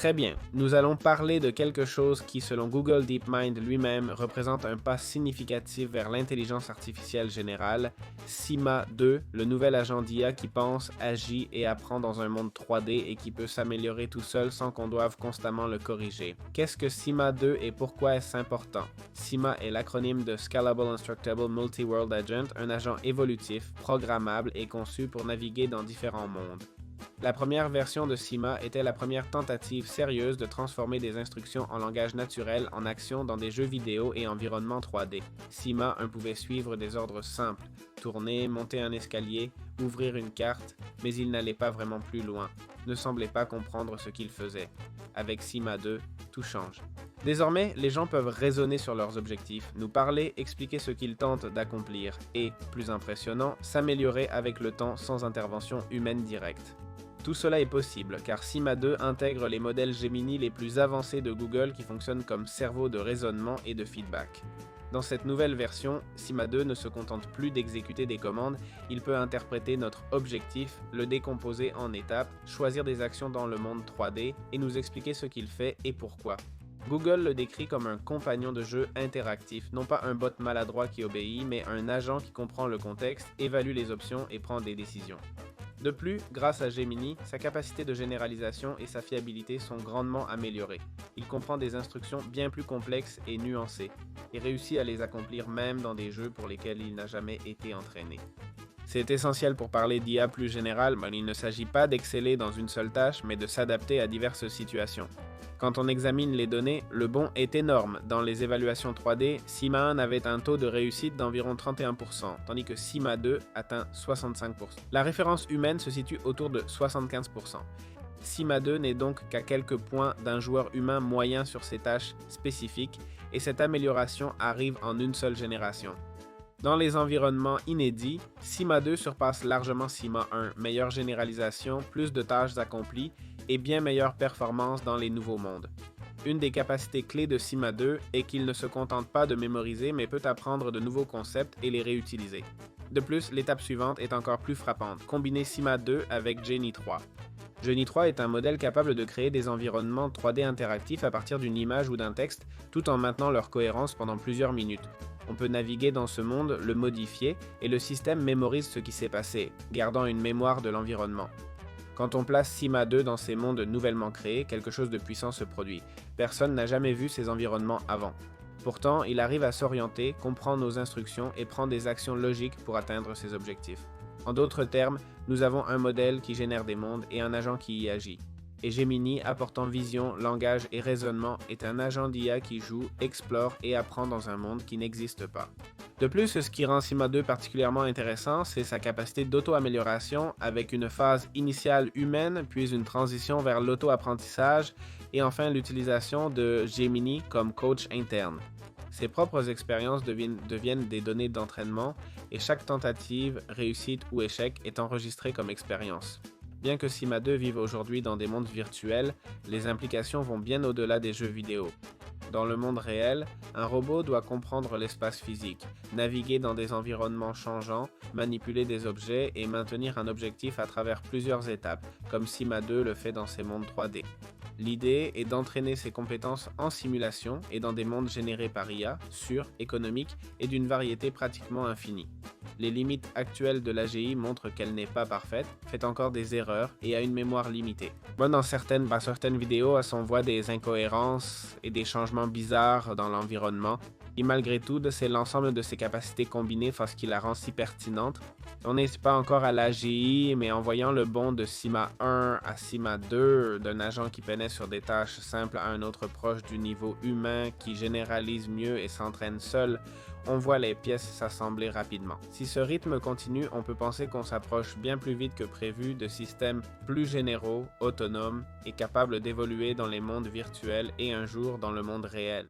Très bien, nous allons parler de quelque chose qui, selon Google DeepMind lui-même, représente un pas significatif vers l'intelligence artificielle générale, Sima 2, le nouvel agent d'IA qui pense, agit et apprend dans un monde 3D et qui peut s'améliorer tout seul sans qu'on doive constamment le corriger. Qu'est-ce que Sima 2 et pourquoi est-ce important? Sima est l'acronyme de Scalable Instructable Multi-World Agent, un agent évolutif, programmable et conçu pour naviguer dans différents mondes. La première version de Sima était la première tentative sérieuse de transformer des instructions en langage naturel en action dans des jeux vidéo et environnements 3D. Sima 1 pouvait suivre des ordres simples, tourner, monter un escalier, ouvrir une carte, mais il n'allait pas vraiment plus loin, ne semblait pas comprendre ce qu'il faisait. Avec Sima 2, tout change. Désormais, les gens peuvent raisonner sur leurs objectifs, nous parler, expliquer ce qu'ils tentent d'accomplir et, plus impressionnant, s'améliorer avec le temps sans intervention humaine directe. Tout cela est possible car Sima 2 intègre les modèles Gemini les plus avancés de Google qui fonctionnent comme cerveau de raisonnement et de feedback. Dans cette nouvelle version, Sima 2 ne se contente plus d'exécuter des commandes, il peut interpréter notre objectif, le décomposer en étapes, choisir des actions dans le monde 3D et nous expliquer ce qu'il fait et pourquoi. Google le décrit comme un compagnon de jeu interactif, non pas un bot maladroit qui obéit, mais un agent qui comprend le contexte, évalue les options et prend des décisions. De plus, grâce à Gemini, sa capacité de généralisation et sa fiabilité sont grandement améliorées. Il comprend des instructions bien plus complexes et nuancées, et réussit à les accomplir même dans des jeux pour lesquels il n'a jamais été entraîné. C'est essentiel pour parler d'IA plus générale, mais il ne s'agit pas d'exceller dans une seule tâche, mais de s'adapter à diverses situations. Quand on examine les données, le bond est énorme. Dans les évaluations 3D, Sima 1 avait un taux de réussite d'environ 31%, tandis que Sima 2 atteint 65%. La référence humaine se situe autour de 75%. Sima 2 n'est donc qu'à quelques points d'un joueur humain moyen sur ses tâches spécifiques, et cette amélioration arrive en une seule génération. Dans les environnements inédits, Sima 2 surpasse largement Sima 1, meilleure généralisation, plus de tâches accomplies et bien meilleure performance dans les nouveaux mondes. Une des capacités clés de Sima 2 est qu'il ne se contente pas de mémoriser mais peut apprendre de nouveaux concepts et les réutiliser. De plus, l'étape suivante est encore plus frappante, combiner Sima 2 avec Genie 3. Genie 3 est un modèle capable de créer des environnements 3D interactifs à partir d'une image ou d'un texte tout en maintenant leur cohérence pendant plusieurs minutes. On peut naviguer dans ce monde, le modifier, et le système mémorise ce qui s'est passé, gardant une mémoire de l'environnement. Quand on place Sima 2 dans ces mondes nouvellement créés, quelque chose de puissant se produit. Personne n'a jamais vu ces environnements avant. Pourtant, il arrive à s'orienter, comprend nos instructions et prend des actions logiques pour atteindre ses objectifs. En d'autres termes, nous avons un modèle qui génère des mondes et un agent qui y agit. Et Gemini, apportant vision, langage et raisonnement, est un agent d'IA qui joue, explore et apprend dans un monde qui n'existe pas. De plus, ce qui rend Sima 2 particulièrement intéressant, c'est sa capacité d'auto-amélioration avec une phase initiale humaine, puis une transition vers l'auto-apprentissage et enfin l'utilisation de Gemini comme coach interne. Ses propres expériences deviennent des données d'entraînement et chaque tentative, réussite ou échec est enregistrée comme expérience. Bien que Sima 2 vive aujourd'hui dans des mondes virtuels, les implications vont bien au-delà des jeux vidéo. Dans le monde réel, un robot doit comprendre l'espace physique, naviguer dans des environnements changeants, manipuler des objets et maintenir un objectif à travers plusieurs étapes, comme Sima 2 le fait dans ses mondes 3D. L'idée est d'entraîner ces compétences en simulation et dans des mondes générés par IA, sûrs, économiques et d'une variété pratiquement infinie. Les limites actuelles de l'AGI montrent qu'elle n'est pas parfaite, fait encore des erreurs et a une mémoire limitée. Dans certaines vidéos, on voit des incohérences et des changements bizarres dans l'environnement. Et malgré tout, c'est l'ensemble de ses capacités combinées ce qui la rend si pertinente. On n'est pas encore à l'AGI, mais en voyant le bond de Sima 1 à Sima 2, d'un agent qui peinait sur des tâches simples à un autre proche du niveau humain, qui généralise mieux et s'entraîne seul, on voit les pièces s'assembler rapidement. Si ce rythme continue, on peut penser qu'on s'approche bien plus vite que prévu de systèmes plus généraux, autonomes et capables d'évoluer dans les mondes virtuels et un jour dans le monde réel.